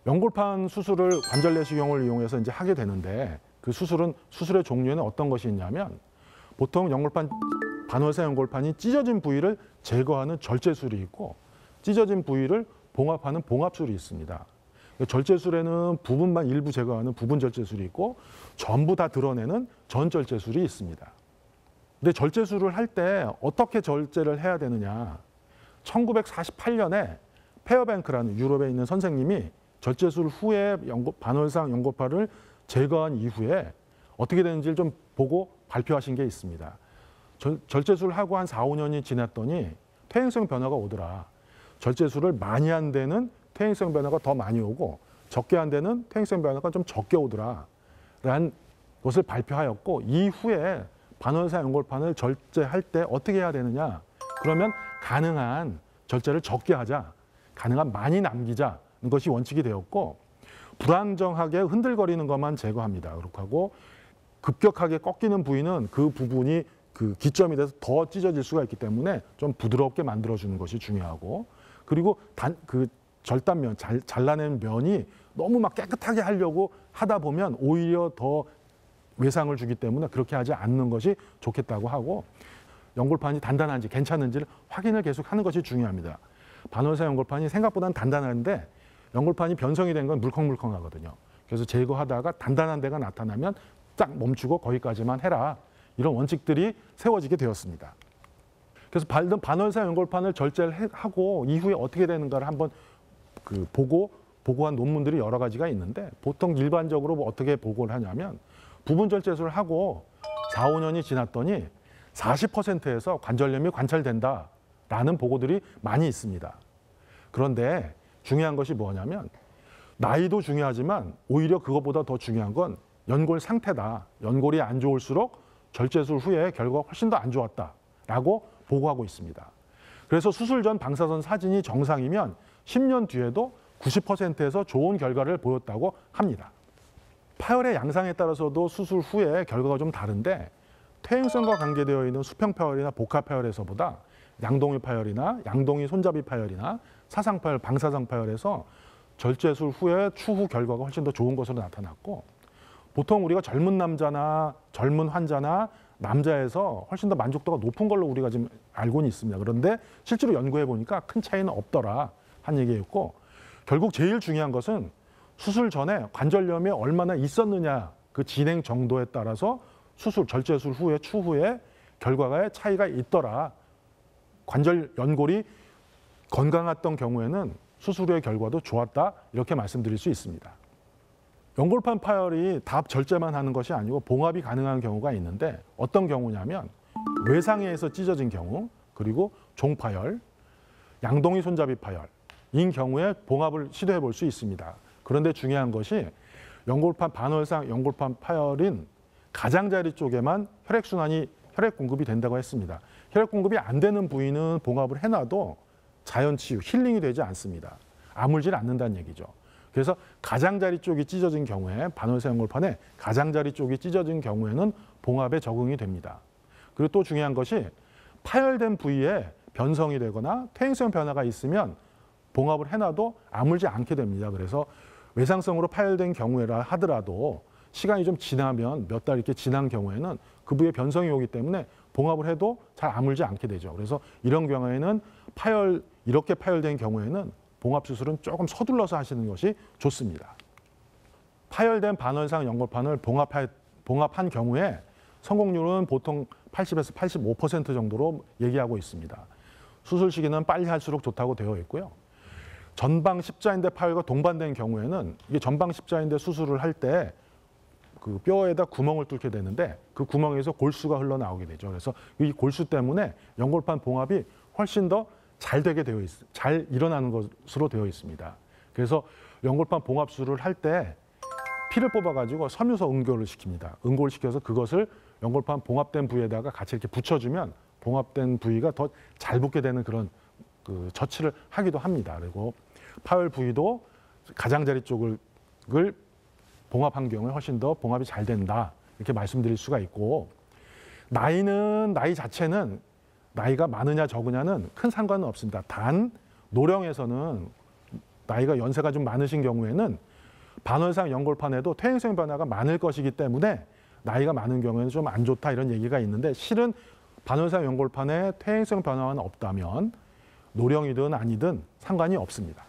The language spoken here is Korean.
연골판 수술을 관절 내시경을 이용해서 이제 하게 되는데 그 수술의 종류에는 어떤 것이 있냐면 보통 반월사 연골판이 찢어진 부위를 제거하는 절제술이 있고 찢어진 부위를 봉합하는 봉합술이 있습니다. 절제술에는 부분만 일부 제거하는 부분 절제술이 있고 전부 다 드러내는 전 절제술이 있습니다. 근데 절제술을 할 때 어떻게 절제를 해야 되느냐? 1948년에 페어뱅크라는 유럽에 있는 선생님이 절제술 후에 반월상 연골판을 제거한 이후에 어떻게 되는지를 좀 보고 발표하신 게 있습니다. 절제술을 하고 한 4, 5년이 지났더니 퇴행성 변화가 오더라. 절제술을 많이 한 데는 퇴행성 변화가 더 많이 오고 적게 한 데는 퇴행성 변화가 좀 적게 오더라. 라는 것을 발표하였고 이후에 반월사 연골판을 절제할 때 어떻게 해야 되느냐. 그러면 가능한 절제를 적게 하자. 가능한 많이 남기자는 것이 원칙이 되었고 불안정하게 흔들거리는 것만 제거합니다. 그렇게 하고 급격하게 꺾이는 부위는 그 부분이 그 기점이 돼서 더 찢어질 수가 있기 때문에 좀 부드럽게 만들어주는 것이 중요하고 그리고 그 절단면, 잘라낸 면이 너무 막 깨끗하게 하려고 하다 보면 오히려 더 외상을 주기 때문에 그렇게 하지 않는 것이 좋겠다고 하고 연골판이 단단한지 괜찮은지를 확인을 계속 하는 것이 중요합니다. 반월사 연골판이 생각보다는 단단한데 연골판이 변성이 된 건 물컹물컹하거든요. 그래서 제거하다가 단단한 데가 나타나면 딱 멈추고 거기까지만 해라. 이런 원칙들이 세워지게 되었습니다. 그래서 반월사 연골판을 절제를 하고 이후에 어떻게 되는가를 한번 보고한 논문들이 여러 가지가 있는데 보통 일반적으로 어떻게 보고를 하냐면 부분 절제술을 하고 4, 5년이 지났더니 40%에서 관절염이 관찰된다라는 보고들이 많이 있습니다. 그런데 중요한 것이 뭐냐면 나이도 중요하지만 오히려 그것보다 더 중요한 건 연골 상태다. 연골이 안 좋을수록 절제술 후에 결과가 훨씬 더 안 좋았다라고 보고하고 있습니다. 그래서 수술 전 방사선 사진이 정상이면 10년 뒤에도 90%에서 좋은 결과를 보였다고 합니다. 파열의 양상에 따라서도 수술 후에 결과가 좀 다른데 퇴행성과 관계되어 있는 수평 파열이나 복합 파열에서보다 양동이 파열이나 양동이 손잡이 파열이나 사상 파열, 방사성 파열에서 절제술 후에 추후 결과가 훨씬 더 좋은 것으로 나타났고 보통 우리가 젊은 남자나 젊은 환자나 남자에서 훨씬 더 만족도가 높은 걸로 우리가 지금 알고는 있습니다. 그런데 실제로 연구해 보니까 큰 차이는 없더라 한 얘기였고 결국 제일 중요한 것은 수술 전에 관절염이 얼마나 있었느냐 그 진행 정도에 따라서 절제술 후에 추후에 결과가 차이가 있더라. 관절 연골이 건강했던 경우에는 수술 후의 결과도 좋았다 이렇게 말씀드릴 수 있습니다. 연골판 파열이 다 절제만 하는 것이 아니고 봉합이 가능한 경우가 있는데 어떤 경우냐면 외상에서 찢어진 경우 그리고 종파열, 양동이 손잡이 파열인 경우에 봉합을 시도해 볼 수 있습니다. 그런데 중요한 것이 반월상 연골판 파열인 가장자리 쪽에만 혈액 공급이 된다고 했습니다. 혈액 공급이 안 되는 부위는 봉합을 해놔도 자연 치유, 힐링이 되지 않습니다. 아물질 않는다는 얘기죠. 그래서 가장자리 쪽이 찢어진 경우에 반월사 연골판에 가장자리 쪽이 찢어진 경우에는 봉합에 적응이 됩니다. 그리고 또 중요한 것이 파열된 부위에 변성이 되거나 퇴행성 변화가 있으면 봉합을 해놔도 아물지 않게 됩니다. 그래서 외상성으로 파열된 경우라 하더라도 시간이 좀 지나면 몇 달 이렇게 지난 경우에는 그 부위에 변성이 오기 때문에 봉합을 해도 잘 아물지 않게 되죠. 그래서 이런 경우에는 이렇게 파열된 경우에는 봉합 수술은 조금 서둘러서 하시는 것이 좋습니다. 파열된 반월상 연골판을 봉합한 경우에 성공률은 보통 80에서 85% 정도로 얘기하고 있습니다. 수술 시기는 빨리 할수록 좋다고 되어 있고요. 전방 십자인대 파열과 동반된 경우에는 이게 전방 십자인대 수술을 할 때 그 뼈에다 구멍을 뚫게 되는데 그 구멍에서 골수가 흘러나오게 되죠. 그래서 이 골수 때문에 연골판 봉합이 훨씬 더 잘 일어나는 것으로 되어 있습니다. 그래서 연골판 봉합 수술을 할 때 피를 뽑아가지고 섬유소 응고를 시킵니다. 응고를 시켜서 그것을 연골판 봉합된 부위에다가 같이 이렇게 붙여주면 봉합된 부위가 더 잘 붙게 되는 그런 처치를 하기도 합니다. 그리고 파열 부위도 가장자리 쪽을 봉합한 경우에 훨씬 더 봉합이 잘 된다 이렇게 말씀드릴 수가 있고 나이 자체는 나이가 많으냐 적으냐는 큰 상관은 없습니다. 단 노령에서는 나이가 연세가 좀 많으신 경우에는 반월상 연골판에도 퇴행성 변화가 많을 것이기 때문에 나이가 많은 경우에는 좀 안 좋다 이런 얘기가 있는데 실은 반월상 연골판에 퇴행성 변화는 없다면 노령이든 아니든 상관이 없습니다.